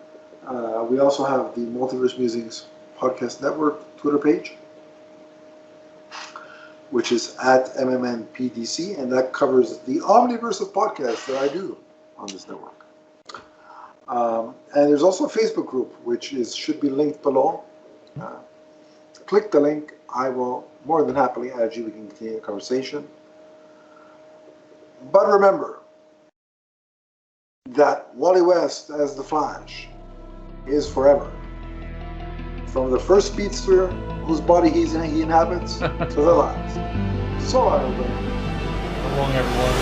We also have the Multiverse Musings Podcast Network Twitter page, which is at MMNPDC, and that covers the omniverse of podcasts that I do on this network. And there's also a Facebook group, which should be linked below. Click the link. I will more than happily add you. We can continue the conversation. But remember that Wally West as the Flash is forever. From the first speedster whose body he inhabits to the last. So long, everybody. So long, everyone.